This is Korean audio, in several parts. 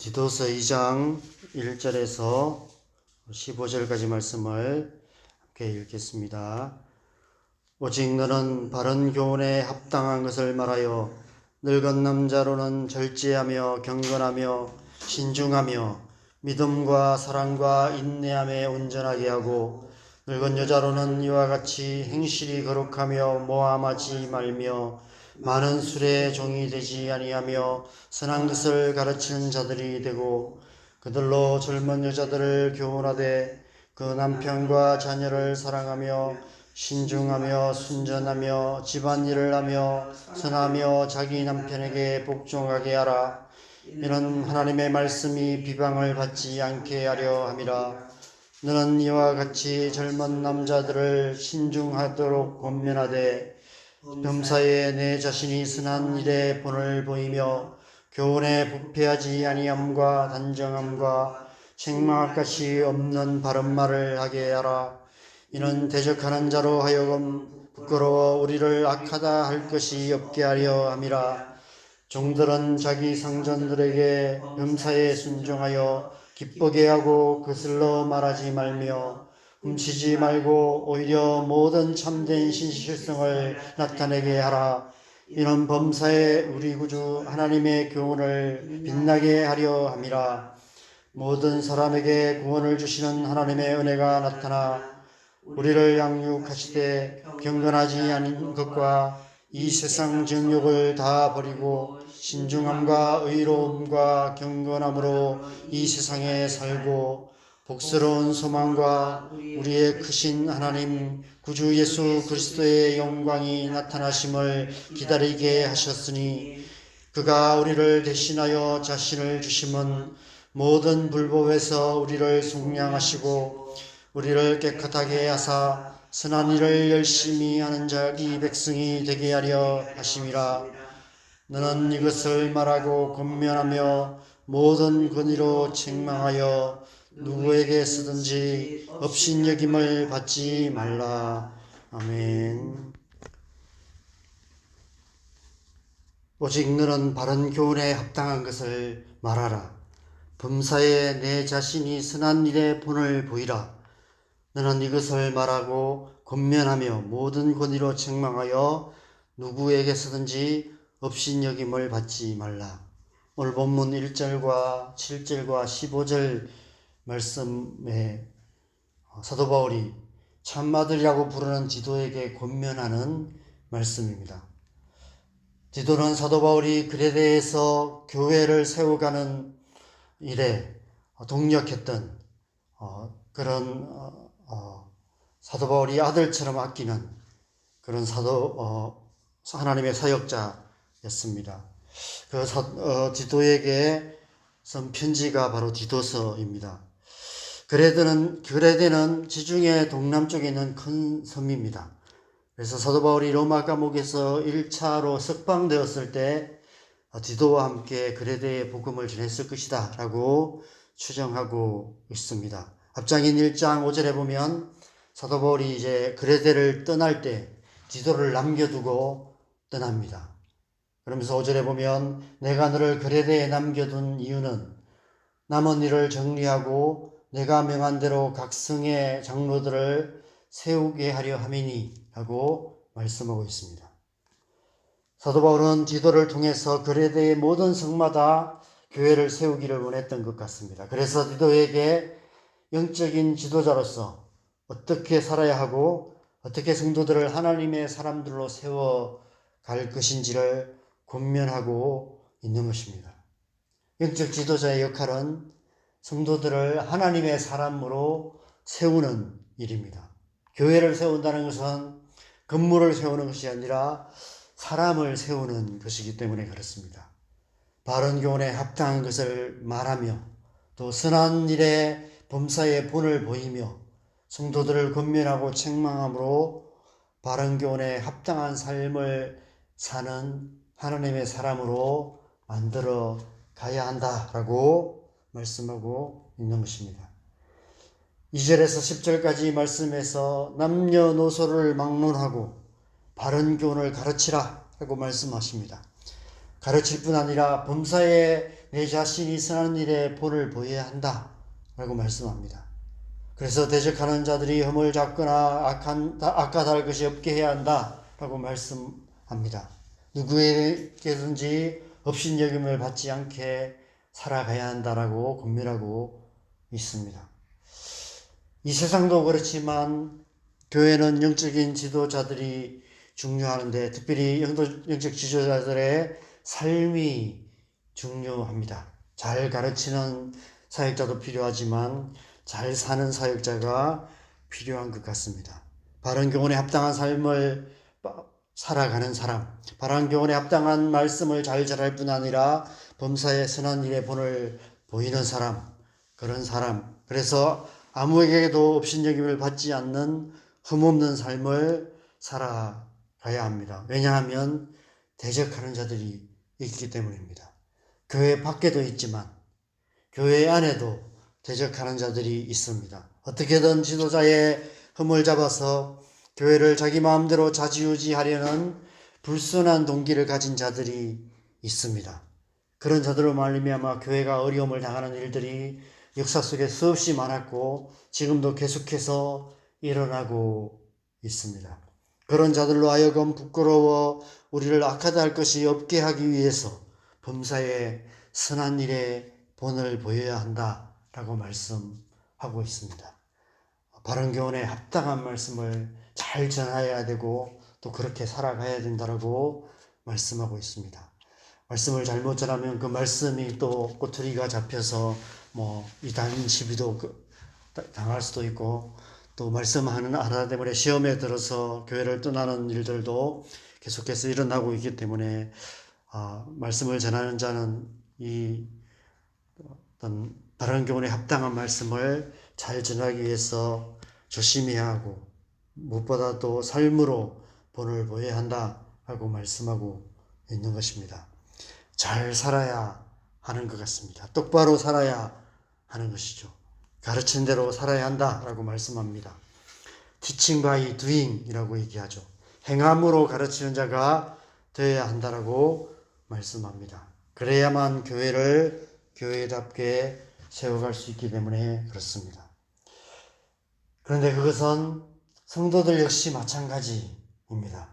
디도서 2장 1절에서 15절까지 말씀을 함께 읽겠습니다. 오직 너는 바른 교훈에 합당한 것을 말하여 늙은 남자로는 절제하며 경건하며 신중하며 믿음과 사랑과 인내함에 온전하게 하고 늙은 여자로는 이와 같이 행실이 거룩하며 모함하지 말며 많은 술에 종이 되지 아니하며 선한 것을 가르치는 자들이 되고 그들로 젊은 여자들을 교훈하되 그 남편과 자녀를 사랑하며 신중하며 순전하며 집안일을 하며 선하며 자기 남편에게 복종하게 하라. 이는 하나님의 말씀이 비방을 받지 않게 하려 함이라. 너는 이와 같이 젊은 남자들을 신중하도록 권면하되 범사에 내 자신이 선한 일에 본을 보이며 교훈에 부패하지 아니함과 단정함과 책망할 것이 없는 바른 말을 하게 하라. 이는 대적하는 자로 하여금 부끄러워 우리를 악하다 할 것이 없게 하려 함이라. 종들은 자기 상전들에게 범사에 순종하여 기쁘게 하고 거슬러 말하지 말며 훔치지 말고 오히려 모든 참된 신실성을 나타내게 하라. 이는 범사에 우리 구주 하나님의 교훈을 빛나게 하려 함이라. 모든 사람에게 구원을 주시는 하나님의 은혜가 나타나 우리를 양육하시되 경건하지 않은 것과 이 세상 정욕을 다 버리고 신중함과 의로움과 경건함으로 이 세상에 살고 복스러운 소망과 우리의 크신 하나님 구주 예수 그리스도의 영광이 나타나심을 기다리게 하셨으니 그가 우리를 대신하여 자신을 주심은 모든 불법에서 우리를 속량하시고 우리를 깨끗하게 하사 선한 일을 열심히 하는 자기 백성이 되게 하려 하심이라. 너는 이것을 말하고 권면하며 모든 권위로 책망하여 누구에게 쓰든지 업신여김을 받지 말라. 아멘. 오직 너는 바른 교훈에 합당한 것을 말하라. 범사에 내 자신이 선한 일에 본을 보이라. 너는 이것을 말하고 권면하며 모든 권위로 책망하여 누구에게서든지 업신여김을 받지 말라. 오늘 본문 1절과 7절과 15절 말씀에 사도 바울이 참아들이라고 부르는 디도에게 권면하는 말씀입니다. 디도는 사도 바울이 그레데에서 교회를 세워가는 일에 동력했던 그런 사도 바울이 아들처럼 아끼는 그런 하나님의 사역자였습니다. 디도에게 쓴 편지가 바로 디도서입니다. 그레데는 지중해 동남쪽에 있는 큰 섬입니다. 그래서 사도 바울이 로마 감옥에서 1차로 석방되었을 때 디도와 함께 그레데에 복음을 전했을 것이다 라고 추정하고 있습니다. 앞장인 1장 5절에 보면 사도 바울이 이제 그레데를 떠날 때 디도를 남겨두고 떠납니다. 그러면서 5절에 보면 내가 너를 그레데에 남겨둔 이유는 남은 일을 정리하고 내가 명한 대로 각 성의 장로들을 세우게 하려 함이니 라고 말씀하고 있습니다. 사도 바울은 디도를 통해서 그레데의 모든 성마다 교회를 세우기를 원했던 것 같습니다. 그래서 디도에게 영적인 지도자로서 어떻게 살아야 하고 어떻게 성도들을 하나님의 사람들로 세워갈 것인지를 권면하고 있는 것입니다. 영적 지도자의 역할은 성도들을 하나님의 사람으로 세우는 일입니다. 교회를 세운다는 것은 건물을 세우는 것이 아니라 사람을 세우는 것이기 때문에 그렇습니다. 바른 교훈에 합당한 것을 말하며 또 선한 일에 범사에 본을 보이며 성도들을 권면하고 책망함으로 바른 교훈에 합당한 삶을 사는 하나님의 사람으로 만들어 가야 한다라고 말씀하고 있는 것입니다. 2절에서 10절까지 말씀에서 남녀노소를 막론하고 바른 교훈을 가르치라 하고 말씀하십니다. 가르칠 뿐 아니라 범사에 내 자신이 선한 일에 본을 보여야 한다 라고 말씀합니다. 그래서 대적하는 자들이 흠을 잡거나 악하다 것이 없게 해야 한다 라고 말씀합니다. 누구에게든지 업신여김을 받지 않게 살아가야 한다라고 권면하고 있습니다. 이 세상도 그렇지만 교회는 영적인 지도자들이 중요하는데 특별히 영적 지도자들의 삶이 중요합니다. 잘 가르치는 사역자도 필요하지만 잘 사는 사역자가 필요한 것 같습니다. 바른 교훈에 합당한 삶을 살아가는 사람, 바른 교훈에 합당한 말씀을 잘 전할 뿐 아니라 범사에 선한 일에 본을 보이는 사람, 그런 사람. 그래서 아무에게도 업신여김을 받지 않는 흠없는 삶을 살아가야 합니다. 왜냐하면 대적하는 자들이 있기 때문입니다. 교회 밖에도 있지만 교회 안에도 대적하는 자들이 있습니다. 어떻게든 지도자의 흠을 잡아서 교회를 자기 마음대로 좌지우지하려는 불순한 동기를 가진 자들이 있습니다. 그런 자들로 말미암아 교회가 어려움을 당하는 일들이 역사 속에 수없이 많았고 지금도 계속해서 일어나고 있습니다. 그런 자들로 하여금 부끄러워 우리를 악하다 할 것이 없게 하기 위해서 범사에 선한 일에 본을 보여야 한다라고 말씀하고 있습니다. 바른 교훈에 합당한 말씀을 잘 전해야 되고 또 그렇게 살아가야 된다라고 말씀하고 있습니다. 말씀을 잘못 전하면 그 말씀이 또 꼬투리가 잡혀서 이단 시비도 당할 수도 있고 또 말씀하는 하나 때문에 시험에 들어서 교회를 떠나는 일들도 계속해서 일어나고 있기 때문에 말씀을 전하는 자는 이 어떤 바른 교훈에 합당한 말씀을 잘 전하기 위해서 조심해야 하고 무엇보다 또 삶으로 본을 보여야 한다라고 말씀하고 있는 것입니다. 잘 살아야 하는 것 같습니다. 똑바로 살아야 하는 것이죠. 가르친 대로 살아야 한다라고 말씀합니다. Teaching by doing 이라고 얘기하죠. 행함으로 가르치는 자가 되어야 한다라고 말씀합니다. 그래야만 교회를 교회답게 세워갈 수 있기 때문에 그렇습니다. 그런데 그것은 성도들 역시 마찬가지입니다.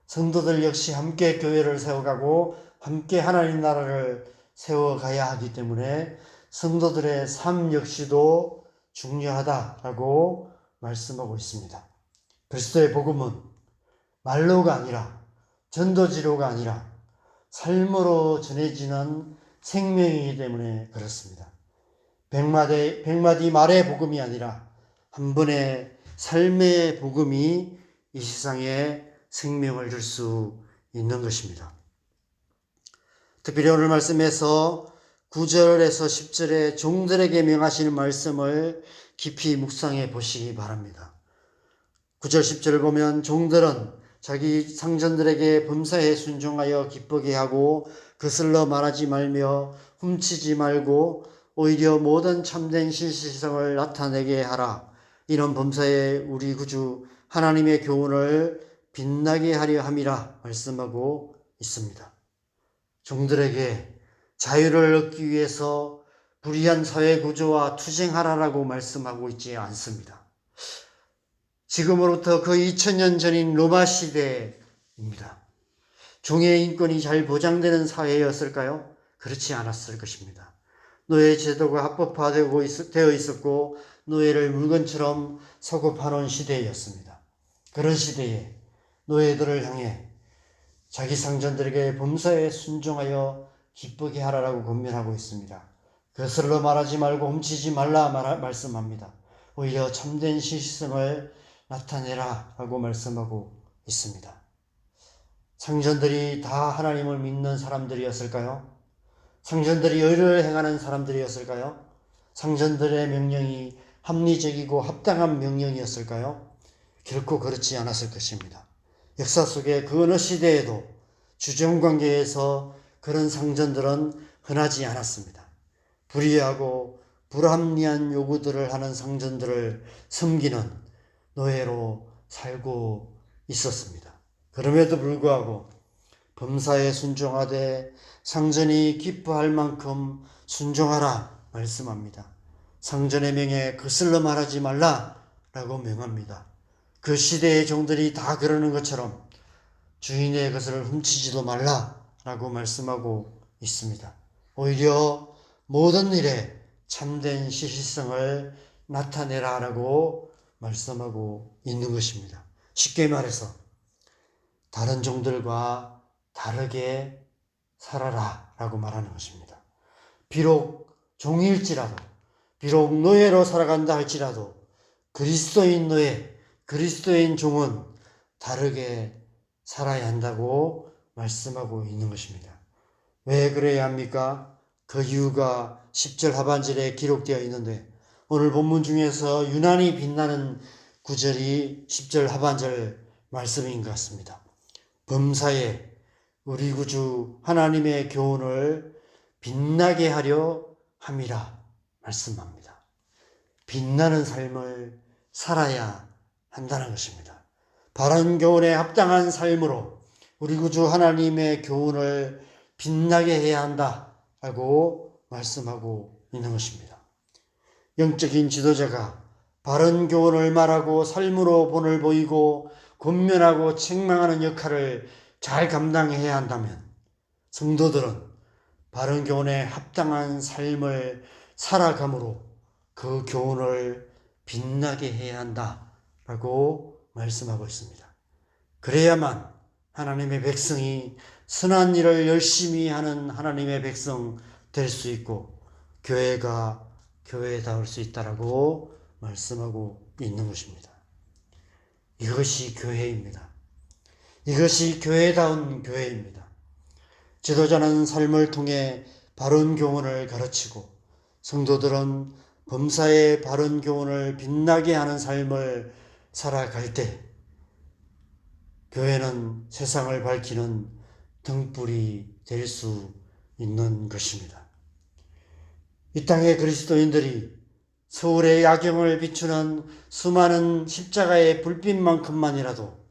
성도들 역시 함께 교회를 세워가고 함께 하나님 나라를 세워가야 하기 때문에 성도들의 삶 역시도 중요하다라고 말씀하고 있습니다. 그리스도의 복음은 말로가 아니라 전도지로가 아니라 삶으로 전해지는 생명이기 때문에 그렇습니다. 백마디 말의 복음이 아니라 한 번의 삶의 복음이 이 세상에 생명을 줄 수 있는 것입니다. 특별히 오늘 말씀에서 9절에서 10절에 종들에게 명하시는 말씀을 깊이 묵상해 보시기 바랍니다. 9절 10절을 보면 종들은 자기 상전들에게 범사에 순종하여 기쁘게 하고 거슬러 말하지 말며 훔치지 말고 오히려 모든 참된 신실성을 나타내게 하라. 이런 범사에 우리 구주 하나님의 교훈을 빛나게 하려 함이라 말씀하고 있습니다. 종들에게 자유를 얻기 위해서 불의한 사회 구조와 투쟁하라라고 말씀하고 있지 않습니다. 지금으로부터 거의 2000년 전인 로마 시대입니다. 종의 인권이 잘 보장되는 사회였을까요? 그렇지 않았을 것입니다. 노예 제도가 합법화되어 있었고 노예를 물건처럼 소급하는 시대였습니다. 그런 시대에 노예들을 향해 자기 상전들에게 범사에 순종하여 기쁘게 하라라고 권면하고 있습니다. 거슬러 말하지 말고 훔치지 말라 말씀합니다. 오히려 참된 신실성을 나타내라 라고 말씀하고 있습니다. 상전들이 다 하나님을 믿는 사람들이었을까요? 상전들이 의를 행하는 사람들이었을까요? 상전들의 명령이 합리적이고 합당한 명령이었을까요? 결코 그렇지 않았을 것입니다. 역사 속에 그 어느 시대에도 주정관계에서 그런 상전들은 흔하지 않았습니다. 불의하고 불합리한 요구들을 하는 상전들을 섬기는 노예로 살고 있었습니다. 그럼에도 불구하고 범사에 순종하되 상전이 기뻐할 만큼 순종하라 말씀합니다. 상전의 명에 거슬러 말하지 말라라고 명합니다. 그 시대의 종들이 다 그러는 것처럼 주인의 것을 훔치지도 말라라고 말씀하고 있습니다. 오히려 모든 일에 참된 시시성을 나타내라라고 말씀하고 있는 것입니다. 쉽게 말해서 다른 종들과 다르게 살아라라고 말하는 것입니다. 비록 종일지라도, 비록 노예로 살아간다 할지라도 그리스도인 노예, 그리스도인 종은 다르게 살아야 한다고 말씀하고 있는 것입니다. 왜 그래야 합니까? 그 이유가 10절 하반절에 기록되어 있는데 오늘 본문 중에서 유난히 빛나는 구절이 10절 하반절 말씀인 것 같습니다. 범사에 우리 구주 하나님의 교훈을 빛나게 하려 함이라 말씀합니다. 빛나는 삶을 살아야 한다는 것입니다. 바른 교훈에 합당한 삶으로 우리 구주 하나님의 교훈을 빛나게 해야 한다라고 말씀하고 있는 것입니다. 영적인 지도자가 바른 교훈을 말하고 삶으로 본을 보이고 권면하고 책망하는 역할을 잘 감당해야 한다면 성도들은 바른 교훈에 합당한 삶을 살아감으로 그 교훈을 빛나게 해야 한다라고 말씀하고 있습니다. 그래야만 하나님의 백성이 선한 일을 열심히 하는 하나님의 백성 될 수 있고 교회가 교회다울 수 있다라고 말씀하고 있는 것입니다. 이것이 교회입니다. 이것이 교회다운 교회입니다. 지도자는 삶을 통해 바른 교훈을 가르치고 성도들은 범사의 바른 교훈을 빛나게 하는 삶을 살아갈 때 교회는 세상을 밝히는 등불이 될 수 있는 것입니다. 이 땅의 그리스도인들이 서울의 야경을 비추는 수많은 십자가의 불빛만큼만이라도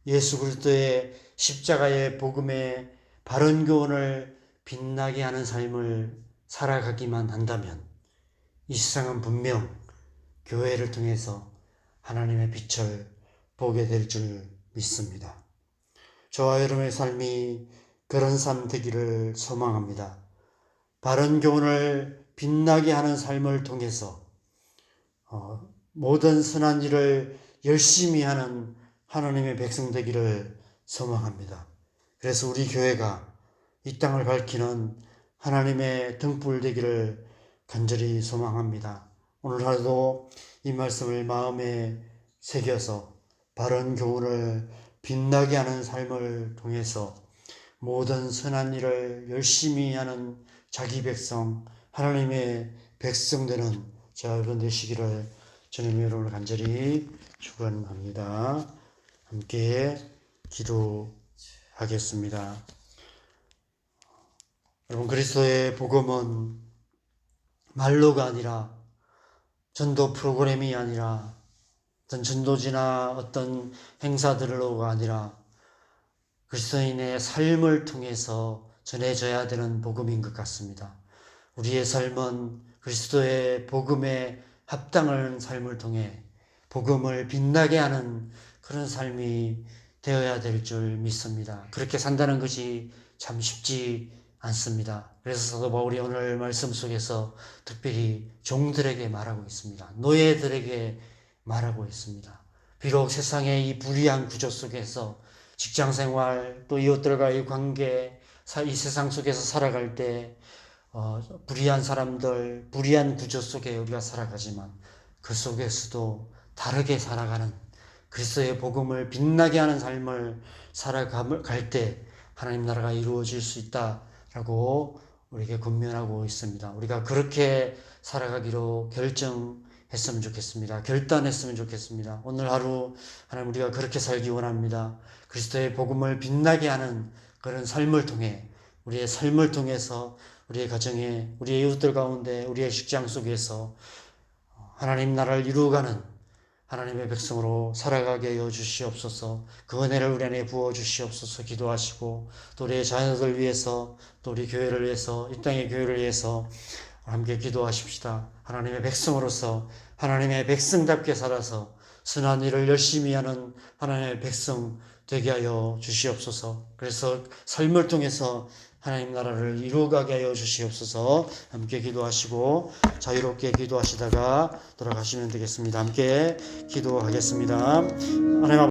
예수 그리스도의 십자가의 복음의 바른 교훈을 빛나게 하는 삶을 살아가기만 한다면 이 세상은 분명 교회를 통해서 하나님의 빛을 보게 될 줄 믿습니다. 저와 여러분의 삶이 그런 삶 되기를 소망합니다. 바른 교훈을 빛나게 하는 삶을 통해서 모든 선한 일을 열심히 하는 하나님의 백성 되기를 소망합니다. 그래서 우리 교회가 이 땅을 밝히는 하나님의 등불 되기를 간절히 소망합니다. 오늘 하루도 이 말씀을 마음에 새겨서 바른 교훈을 빛나게 하는 삶을 통해서 모든 선한 일을 열심히 하는 자기 백성, 하나님의 백성 되는 저와 여러분 되시기를 주님 여러분을 간절히 축원합니다. 함께 기도하겠습니다. 여러분, 그리스도의 복음은 말로가 아니라 전도 프로그램이 아니라 어떤 전도지나 어떤 행사들로가 아니라 그리스도인의 삶을 통해서 전해져야 되는 복음인 것 같습니다. 우리의 삶은 그리스도의 복음에 합당한 삶을 통해 복음을 빛나게 하는 그런 삶이 되어야 될 줄 믿습니다. 그렇게 산다는 것이 참 쉽지 않습니다. 그래서 사도 바울이 오늘 말씀 속에서 특별히 종들에게 말하고 있습니다. 노예들에게 말하고 있습니다. 비록 세상의 이 불의한 구조 속에서 직장생활 또 이웃들과의 관계 이 세상 속에서 살아갈 때 불의한 사람들 불의한 구조 속에 우리가 살아가지만 그 속에서도 다르게 살아가는 그리스도의 복음을 빛나게 하는 삶을 살아갈 때 하나님 나라가 이루어질 수 있다라고 우리에게 권면하고 있습니다. 우리가 그렇게 살아가기로 결정했으면 좋겠습니다. 결단했으면 좋겠습니다. 오늘 하루 하나님 우리가 그렇게 살기 원합니다. 그리스도의 복음을 빛나게 하는 그런 삶을 통해 우리의 삶을 통해서 우리의 가정에 우리의 이웃들 가운데 우리의 직장 속에서 하나님 나라를 이루어가는 하나님의 백성으로 살아가게 하여 주시옵소서. 그 은혜를 우리 안에 부어 주시옵소서. 기도하시고 또 우리의 자녀들 위해서 또 우리 교회를 위해서 이 땅의 교회를 위해서 함께 기도하십시다. 하나님의 백성으로서 하나님의 백성답게 살아서 선한 일을 열심히 하는 하나님의 백성 되게 하여 주시옵소서. 그래서 삶을 통해서 하나님 나라를 이루어가게 하여 주시옵소서. 함께 기도하시고 자유롭게 기도하시다가 돌아가시면 되겠습니다. 함께 기도하겠습니다. 하나님